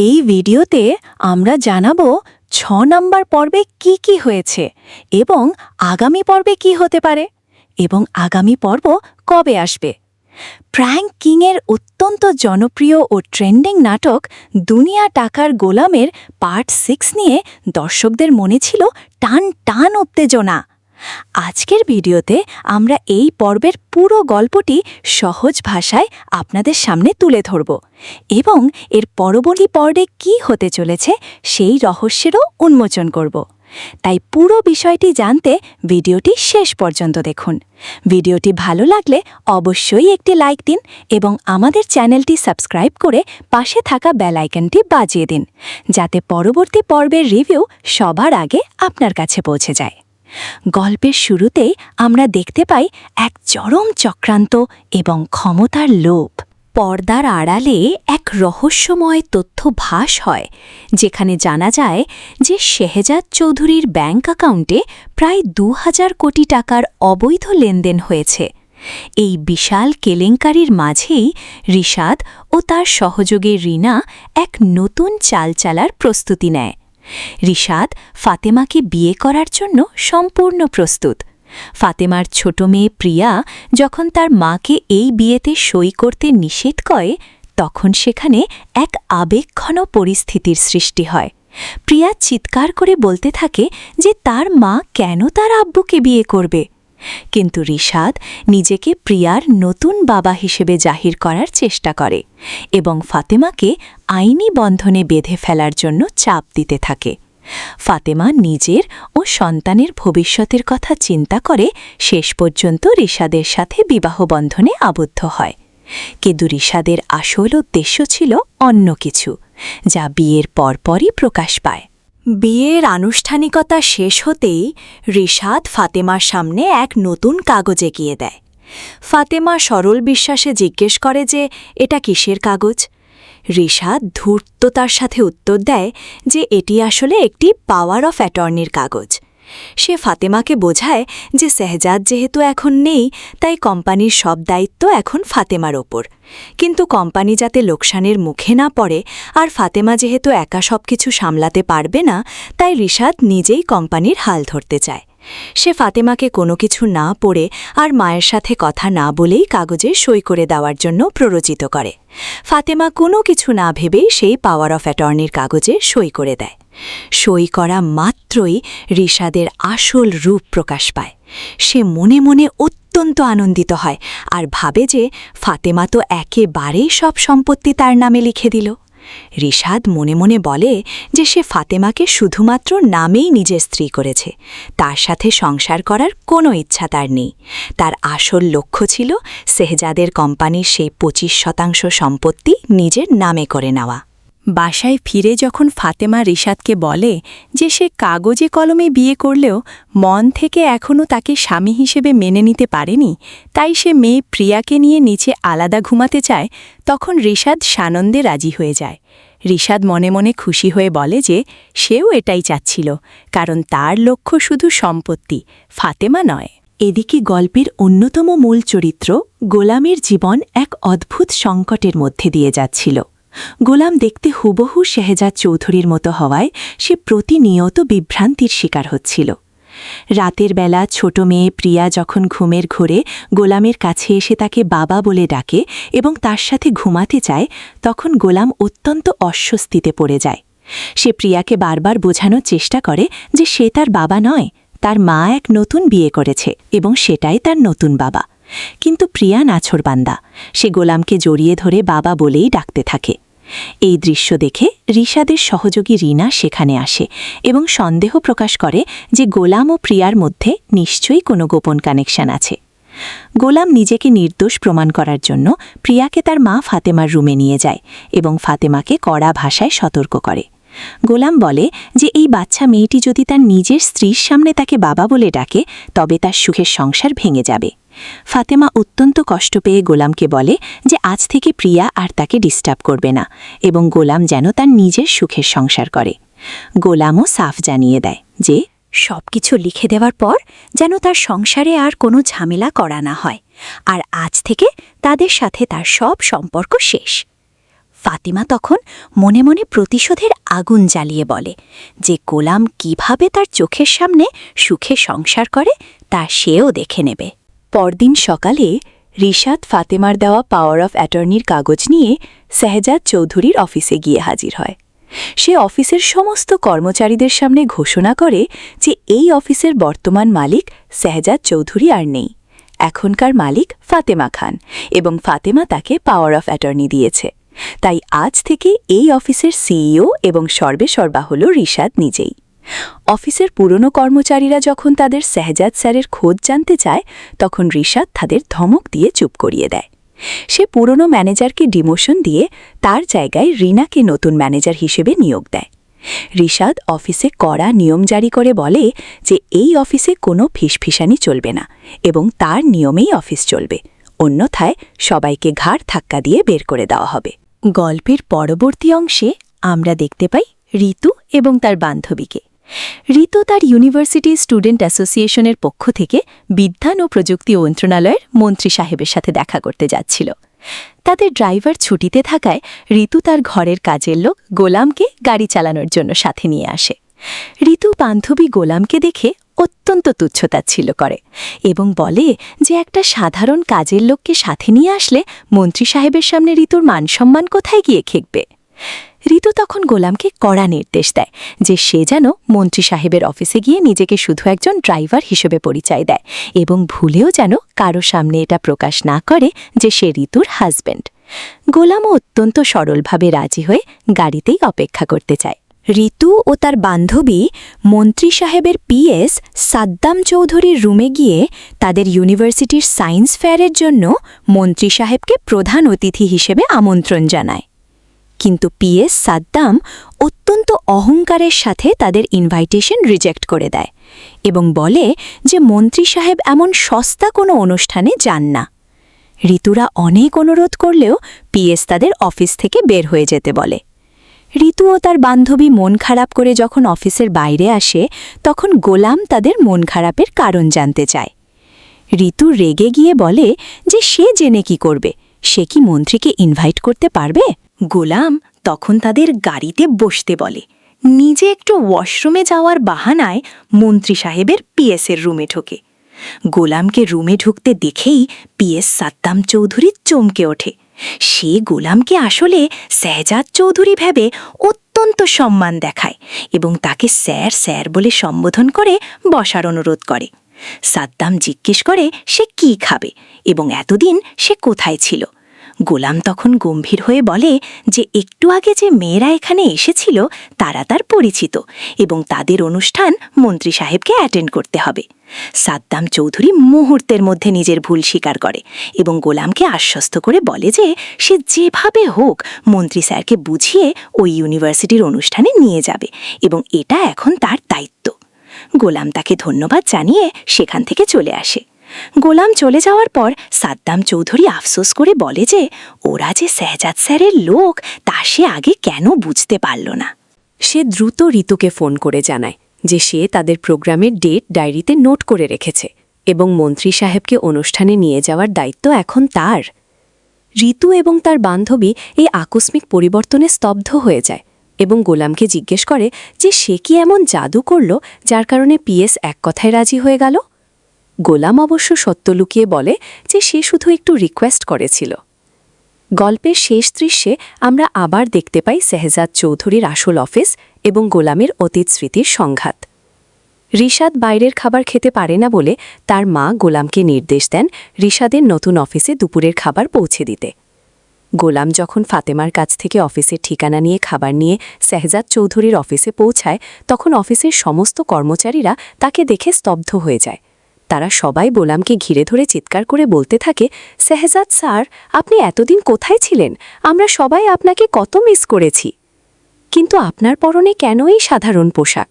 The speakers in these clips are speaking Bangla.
এই ভিডিওতে আমরা জানাবো ৬ নম্বর পর্বে কি কি হয়েছে এবং আগামী পর্বে কি হতে পারে এবং আগামী পর্ব কবে আসবে। প্র্যাঙ্ক কিংয়ের অত্যন্ত জনপ্রিয় ও ট্রেন্ডিং নাটক দুনিয়া টাকার গোলামের পার্ট 6 নিয়ে দর্শকদের মনে ছিল টান টান উত্তেজনা। আজকের ভিডিওতে আমরা এই পর্বের পুরো গল্পটি সহজ ভাষায় আপনাদের সামনে তুলে ধরব এবং এর পরবর্তী পর্বে কি হতে চলেছে সেই রহস্যেরও উন্মোচন করব। তাই পুরো বিষয়টি জানতে ভিডিওটি শেষ পর্যন্ত দেখুন। ভিডিওটি ভালো লাগলে অবশ্যই একটি লাইক দিন এবং আমাদের চ্যানেলটি সাবস্ক্রাইব করে পাশে থাকা বেল আইকনটি বাজিয়ে দিন, যাতে পরবর্তী পর্বের রিভিউ সবার আগে আপনার কাছে পৌঁছে যায়। গল্পের শুরুতেই আমরা দেখতে পাই এক চরম চক্রান্ত এবং ক্ষমতার লোভ। পর্দার আড়ালে এক রহস্যময় তথ্য ফাঁস হয়, যেখানে জানা যায় যে শেহজাদ চৌধুরীর ব্যাংক অ্যাকাউন্টে প্রায় ২,০০০ কোটি টাকার অবৈধ লেনদেন হয়েছে। এই বিশাল কেলেঙ্কারির মাঝেই রিশাদ ও তার সহযোগী রিনা এক নতুন চাল চালার প্রস্তুতি নেয়। রিশাদ ফাতেমাকে বিয়ে করার জন্য সম্পূর্ণ প্রস্তুত। ফাতেমার ছোট মেয়ে প্রিয়া যখন তার মাকে এই বিয়েতে সই করতে নিষেধ করে, তখন সেখানে এক আবেগঘন পরিস্থিতির সৃষ্টি হয়। প্রিয়া চিৎকার করে বলতে থাকে যে তার মা কেন তার আব্বুকে বিয়ে করবে। কিন্তু রিশাদ নিজেকে প্রিয়ার নতুন বাবা হিসেবে জাহির করার চেষ্টা করে এবং ফাতেমাকে আইনি বন্ধনে বেঁধে ফেলার জন্য চাপ দিতে থাকে। ফাতেমা নিজের ও সন্তানের ভবিষ্যতের কথা চিন্তা করে শেষ পর্যন্ত রিশাদের সাথে বিবাহ বন্ধনে আবদ্ধ হয়। কিন্তু রিশাদের আসল উদ্দেশ্য ছিল অন্য কিছু, যা বিয়ের পরপরই প্রকাশ পায়। বিয়ের আনুষ্ঠানিকতা শেষ হতেই রিশাদ ফাতেমার সামনে এক নতুন কাগজ এগিয়ে দেয়। ফাতেমা সরল বিশ্বাসে জিজ্ঞেস করে যে এটা কিসের কাগজ। রিশাদ ধূর্ততার সাথে উত্তর দেয় যে এটি আসলে একটি পাওয়ার অফ অ্যাটর্নির কাগজ। সে ফাতেমাকে বোঝায় যে শেহজাদ যেহেতু এখন নেই, তাই কোম্পানির সব দায়িত্ব এখন ফাতেমার ওপর। কিন্তু কোম্পানি যাতে লোকসানের মুখে না পড়ে আর ফাতেমা যেহেতু একা সবকিছু সামলাতে পারবে না, তাই রিশাদ নিজেই কোম্পানির হাল ধরতে চায়। সে ফাতেমাকে কোনো কিছু না পড়ে আর মায়ের সাথে কথা না বলেই কাগজে সই করে দেওয়ার জন্য প্ররোচিত করে। ফাতেমা কোনো কিছু না ভেবেই সেই পাওয়ার অফ অ্যাটর্নির কাগজে সই করে দেয়। সই করা মাত্রই রিশাদের আসল রূপ প্রকাশ পায়। সে মনে মনে অত্যন্ত আনন্দিত হয় আর ভাবে যে ফাতেমা তো একেবারেই সব সম্পত্তি তার নামে লিখে দিল। রিশাদ মনে মনে বলে যে সে ফাতেমাকে শুধুমাত্র নামেই নিজের স্ত্রী করেছে, তার সাথে সংসার করার কোনো ইচ্ছা তার নেই। তার আসল লক্ষ্য ছিল শেহজাদের কোম্পানির সেই ২৫% সম্পত্তি নিজের নামে করে নেওয়া। বাসায় ফিরে যখন ফাতেমা রিশাদকে বলে যে সে কাগজে কলমে বিয়ে করলেও মন থেকে এখনও তাকে স্বামী হিসেবে মেনে নিতে পারেনি, তাই সে মেয়ে প্রিয়াকে নিয়ে নিচে আলাদা ঘুমাতে চায়, তখন রিশাদ সানন্দে রাজি হয়ে যায়। রিশাদ মনে মনে খুশি হয়ে বলে যে সেও এটাই চাচ্ছিল, কারণ তার লক্ষ্য শুধু সম্পত্তি, ফাতেমা নয়। এদিকে গল্পের অন্যতম মূল চরিত্র গোলামের জীবন এক অদ্ভুত সংকটের মধ্যে দিয়ে যাচ্ছিল। গোলাম দেখতে হুবহু শেহজাদ চৌধুরীর মতো হওয়ায় সে প্রতিনিয়ত বিভ্রান্তির শিকার হচ্ছিল। রাতের বেলা ছোট মেয়ে প্রিয়া যখন ঘুমের ঘোরে গোলামের কাছে এসে তাকে বাবা বলে ডাকে এবং তার সাথে ঘুমাতে চায়, তখন গোলাম অত্যন্ত অস্বস্তিতে পড়ে যায়। সে প্রিয়াকে বারবার বোঝানোর চেষ্টা করে যে সে তার বাবা নয়, তার মা এক নতুন বিয়ে করেছে এবং সেটাই তার নতুন বাবা। কিন্তু প্রিয়া নাছোড়বান্দা, সে গোলামকে জড়িয়ে ধরে বাবা বলেই ডাকতে থাকে। এই দৃশ্য দেখে রিশাদের সহযোগী রিনা সেখানে আসে এবং সন্দেহ প্রকাশ করে যে গোলাম ও প্রিয়ার মধ্যে নিশ্চয়ই কোনো গোপন কানেকশন আছে। গোলাম নিজেকে নির্দোষ প্রমাণ করার জন্য প্রিয়াকে তার মা ফাতেমার রুমে নিয়ে যায় এবং ফাতেমাকে কড়া ভাষায় সতর্ক করে। গোলাম বলে যে এই বাচ্চা মেয়েটি যদি তার নিজের স্ত্রীর সামনে তাকে বাবা বলে ডাকে, তবে তার সুখের সংসার ভেঙে যাবে। ফাতেমা অত্যন্ত কষ্ট পেয়ে গোলামকে বলে যে আজ থেকে প্রিয়া আর তাকে ডিস্টার্ব করবে না এবং গোলাম যেন তার নিজের সুখের সংসার করে। গোলামও সাফ জানিয়ে দেয় যে সবকিছু লিখে দেওয়ার পর যেন তার সংসারে আর কোনো ঝামেলা করা না হয়, আর আজ থেকে তাদের সাথে তার সব সম্পর্ক শেষ। ফাতিমা তখন মনে মনে প্রতিশোধের আগুন জ্বালিয়ে বলে যে গোলাম কিভাবে তার চোখের সামনে সুখে সংসার করে তা সেও দেখে নেবে। পরদিন সকালে রিশাদ ফাতেমার দেওয়া পাওয়ার অফ অ্যাটর্নির কাগজ নিয়ে শেহজাদ চৌধুরীর অফিসে গিয়ে হাজির হয়। সে অফিসের সমস্ত কর্মচারীদের সামনে ঘোষণা করে যে এই অফিসের বর্তমান মালিক শেহজাদ চৌধুরী আর নেই। এখনকার মালিক ফাতেমা খান এবং ফাতেমা তাকে পাওয়ার অফ অ্যাটর্নি দিয়েছে। তাই আজ থেকে এই অফিসের সিইও এবং সর্বেসর্বা হল রিশাদ নিজেই। অফিসের পুরনো কর্মচারীরা যখন তাদের শেহজাদ স্যারের খোঁজ জানতে চায় তখন রিশাদ তাদের ধমক দিয়ে চুপ করিয়ে দেয়। সে পুরনো ম্যানেজারকে ডিমোশন দিয়ে তার জায়গায় রিনাকে নতুন ম্যানেজার হিসেবে নিয়োগ দেয়। রিশাদ অফিসে কড়া নিয়ম জারি করে বলে যে এই অফিসে কোনো ফিসফিসানি চলবে না এবং তার নিয়মেই অফিস চলবে, অন্যথায় সবাইকে ঘাড় ধাক্কা দিয়ে বের করে দেওয়া হবে। গল্পের পরবর্তী অংশে আমরা দেখতে পাই ঋতু এবং তার বান্ধবীকে। ঋতু তার ইউনিভার্সিটি স্টুডেন্ট অ্যাসোসিয়েশনের পক্ষ থেকে বিজ্ঞান ও প্রযুক্তি মন্ত্রণালয়ের মন্ত্রী সাহেবের সাথে দেখা করতে যাচ্ছিল। তাদের ড্রাইভার ছুটিতে থাকায় ঋতু তার ঘরের কাজের লোক গোলামকে গাড়ি চালানোর জন্য সাথে নিয়ে আসে। ঋতু বান্ধবী গোলামকে দেখে অত্যন্ত তুচ্ছতাচ্ছিল্য করে এবং বলে যে একটা সাধারণ কাজের লোককে সাথে নিয়ে আসলে মন্ত্রী সাহেবের সামনে ঋতুর মানসম্মান কোথায় গিয়ে খেকবে। ঋতু তখন গোলামকে কড়া নির্দেশ দেয় যে সে যেন মন্ত্রী সাহেবের অফিসে গিয়ে নিজেকে শুধু একজন ড্রাইভার হিসেবে পরিচয় দেয় এবং ভুলেও যেন কারো সামনে এটা প্রকাশ না করে যে সে ঋতুর হাজব্যান্ড। গোলামও অত্যন্ত সরলভাবে রাজি হয়ে গাড়িতেই অপেক্ষা করতে চায়। ঋতু ও তার বান্ধবী মন্ত্রী সাহেবের পিএস সাদ্দাম চৌধুরীর রুমে গিয়ে তাদের ইউনিভার্সিটির সায়েন্স ফেয়ারের জন্য মন্ত্রী সাহেবকে প্রধান অতিথি হিসেবে আমন্ত্রণ জানায়। কিন্তু পিএস সাদ্দাম অত্যন্ত অহংকারের সাথে তাদের ইনভাইটেশন রিজেক্ট করে দেয় এবং বলে যে মন্ত্রী সাহেব এমন সস্তা কোনো অনুষ্ঠানে যান না। ঋতুরা অনেক অনুরোধ করলেও পিএস তাদের অফিস থেকে বের হয়ে যেতে বলে। ঋতু ও তার বান্ধবী মন খারাপ করে যখন অফিসের বাইরে আসে তখন গোলাম তাদের মন খারাপের কারণ জানতে চায়। ঋতু রেগে গিয়ে বলে যে সে জেনে কি করবে, সে কি মন্ত্রীকে ইনভাইট করতে পারবে। গোলাম তখন তাদের গাড়িতে বসতে বলে। নিজে একটু ওয়াশরুমে যাওয়ার বাহানায় মন্ত্রী সাহেবের পিএসের রুমে ঢোকে। গোলামকে রুমে ঢুকতে দেখেই পিএস সাদ্দাম চৌধুরী চমকে ওঠে। সে গোলামকে আসলে শেহজাদ চৌধুরী ভেবে অত্যন্ত সম্মান দেখায় এবং তাকে স্যার স্যার বলে সম্বোধন করে বসার অনুরোধ করে। সাদ্দাম জিজ্ঞেস করে সে কি খাবে এবং এতদিন সে কোথায় ছিল। গোলাম তখন গম্ভীর হয়ে বলে যে একটু আগে যে মেয়েরা এখানে এসেছিল তারা তার পরিচিত এবং তাদের অনুষ্ঠান মন্ত্রী সাহেবকে অ্যাটেন্ড করতে হবে। সাদ্দাম চৌধুরী মুহূর্তের মধ্যে নিজের ভুল স্বীকার করে এবং গোলামকে আশ্বস্ত করে বলে যে সে যেভাবে হোক মন্ত্রী স্যারকে বুঝিয়ে ওই ইউনিভার্সিটির অনুষ্ঠানে নিয়ে যাবে এবং এটা এখন তার দায়িত্ব। গোলাম তাকে ধন্যবাদ জানিয়ে সেখান থেকে চলে আসে। গোলাম চলে যাওয়ার পর সাদ্দাম চৌধুরী আফসোস করে বলে যে ওরা যে শেহজাদ স্যারের লোক তা সে আগে কেন বুঝতে পারল না। সে দ্রুত ঋতুকে ফোন করে জানায় যে সে তাদের প্রোগ্রামের ডেট ডায়েরিতে নোট করে রেখেছে এবং মন্ত্রী সাহেবকে অনুষ্ঠানে নিয়ে যাওয়ার দায়িত্ব এখন তার। ঋতু এবং তার বান্ধবী এই আকস্মিক পরিবর্তনে স্তব্ধ হয়ে যায় এবং গোলামকে জিজ্ঞেস করে যে সে কি এমন জাদু করল যার কারণে পিএস এক কথায় রাজি হয়ে গেল। গোলাম অবশ্য সত্য লুকিয়ে বলে যে সে শুধু একটু রিকোয়েস্ট করেছিল। গল্পের শেষ দৃশ্যে আমরা আবার দেখতে পাই শেহজাদ চৌধুরীর আসল অফিস এবং গোলামের অতীত স্মৃতির সংঘাত। রিশাদ বাইরের খাবার খেতে পারে না বলে তার মা গোলামকে নির্দেশ দেন রিশাদের নতুন অফিসে দুপুরের খাবার পৌঁছে দিতে। গোলাম যখন ফাতেমার কাছ থেকে অফিসের ঠিকানা নিয়ে খাবার নিয়ে শেহজাদ চৌধুরীর অফিসে পৌঁছায় তখন অফিসের সমস্ত কর্মচারীরা তাকে দেখে স্তব্ধ হয়ে যায়। তারা সবাই গোলামকে ঘিরে ধরে চিৎকার করে বলতে থাকে, শেহজাদ স্যার, আপনি এতদিন কোথায় ছিলেন? আমরা সবাই আপনাকে কত মিস করেছি। কিন্তু আপনার পরনে কেন এই সাধারণ পোশাক?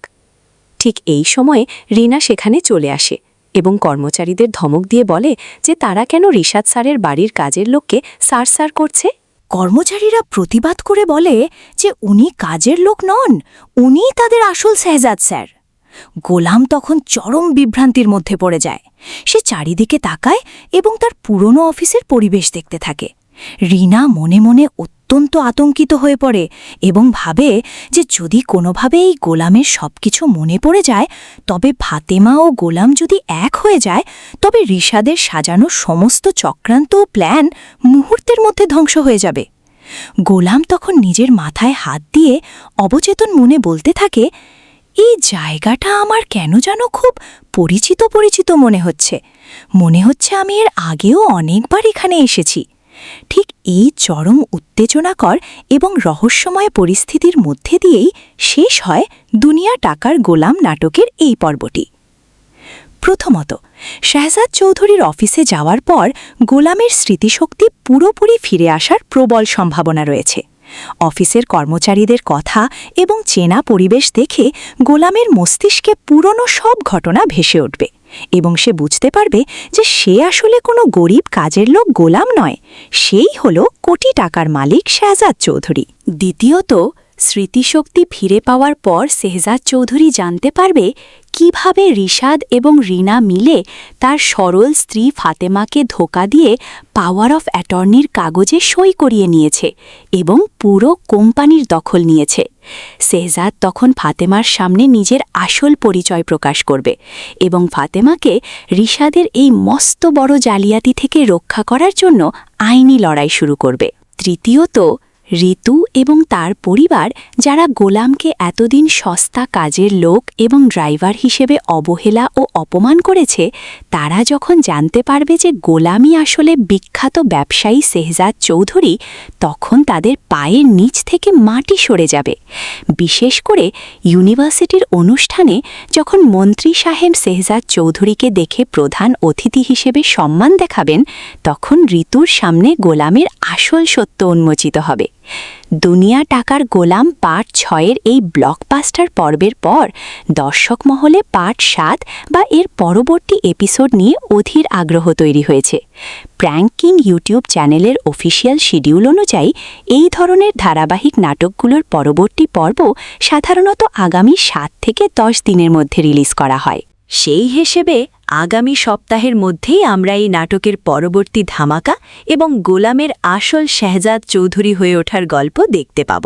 ঠিক এই সময়ে রিনা সেখানে চলে আসে এবং কর্মচারীদের ধমক দিয়ে বলে যে তারা কেন রিশাদ স্যারের বাড়ির কাজের লোককে স্যার স্যার করছে। কর্মচারীরা প্রতিবাদ করে বলে যে উনি কাজের লোক নন, উনিই তাদের আসল শেহজাদ স্যার। গোলাম তখন চরম বিভ্রান্তির মধ্যে পড়ে যায়। সে চারিদিকে তাকায় এবং তার পুরনো অফিসের পরিবেশ দেখতে থাকে। রিনা মনে মনে অত্যন্ত আতঙ্কিত হয়ে পড়ে এবং ভাবে যে যদি কোনোভাবে এই গোলামের সবকিছু মনে পড়ে যায়, তবে ফাতেমা ও গোলাম যদি এক হয়ে যায়, তবে রিশাদের সাজানো সমস্ত চক্রান্ত ও প্ল্যান মুহূর্তের মধ্যে ধ্বংস হয়ে যাবে। গোলাম তখন নিজের মাথায় হাত দিয়ে অবচেতন মনে বলতে থাকে, এই জায়গাটা আমার কেন যেন খুব পরিচিত পরিচিত মনে হচ্ছে আমি এর আগেও অনেকবার এখানে এসেছি। ঠিক এই চরম উত্তেজনাকর এবং রহস্যময় পরিস্থিতির মধ্যে দিয়েই শেষ হয় দুনিয়া টাকার গোলাম নাটকের এই পর্বটি। প্রথমত, শাহজাদ চৌধুরীর অফিসে যাওয়ার পর গোলামের স্মৃতিশক্তি পুরোপুরি ফিরে আসার প্রবল সম্ভাবনা রয়েছে। অফিসের কর্মচারীদের কথা এবং চেনা পরিবেশ দেখে গোলামের মস্তিষ্কে পুরনো সব ঘটনা ভেসে উঠবে এবং সে বুঝতে পারবে যে সে আসলে কোনো গরিব কাজের লোক গোলাম নয়, সেই হল কোটি টাকার মালিক শাহজাদ চৌধুরী। দ্বিতীয়ত, স্মৃতিশক্তি ফিরে পাওয়ার পর শেহজাদ চৌধুরী জানতে পারবে কিভাবে রিশাদ এবং রিনা মিলে তার সরল স্ত্রী ফাতেমাকে ধোঁকা দিয়ে পাওয়ার অফ অ্যাটর্নির কাগজে সই করিয়ে নিয়েছে এবং পুরো কোম্পানির দখল নিয়েছে। শেহজাদ তখন ফাতেমার সামনে নিজের আসল পরিচয় প্রকাশ করবে এবং ফাতেমাকে রিশাদের এই মস্ত বড় জালিয়াতি থেকে রক্ষা করার জন্য আইনি লড়াই শুরু করবে। তৃতীয়ত, ঋতু এবং তার পরিবার, যারা গোলামকে এতদিন সস্তা কাজের লোক এবং ড্রাইভার হিসেবে অবহেলা ও অপমান করেছে, তারা যখন জানতে পারবে যে গোলামই আসলে বিখ্যাত ব্যবসায়ী শেহজাদ চৌধুরী, তখন তাদের পায়ের নিচ থেকে মাটি সরে যাবে। বিশেষ করে ইউনিভার্সিটির অনুষ্ঠানে যখন মন্ত্রী সাহেব শেহজাদ চৌধুরীকে দেখে প্রধান অতিথি হিসেবে সম্মান দেখাবেন, তখন ঋতুর সামনে গোলামের আসল সত্য উন্মোচিত হবে। দুনিয়া টাকার গোলাম পার্ট 6-এর এই ব্লকবাস্টার পর্বের পর দর্শক মহলে পার্ট 7 বা এর পরবর্তী এপিসোড নিয়ে অধীর আগ্রহ তৈরি হয়েছে। প্র্যাঙ্ক কিং ইউটিউব চ্যানেলের অফিসিয়াল শিডিউল অনুযায়ী এই ধরনের ধারাবাহিক নাটকগুলোর পরবর্তী পর্ব সাধারণত আগামী 7 থেকে 10 দিনের মধ্যে রিলিজ করা হয়। সেই হিসেবে আগামী সপ্তাহের মধ্যেই আমরা এই নাটকের পরবর্তী ধামাকা এবং গোলামের আসল শাহজাদ চৌধুরী হয়ে ওঠার গল্প দেখতে পাব।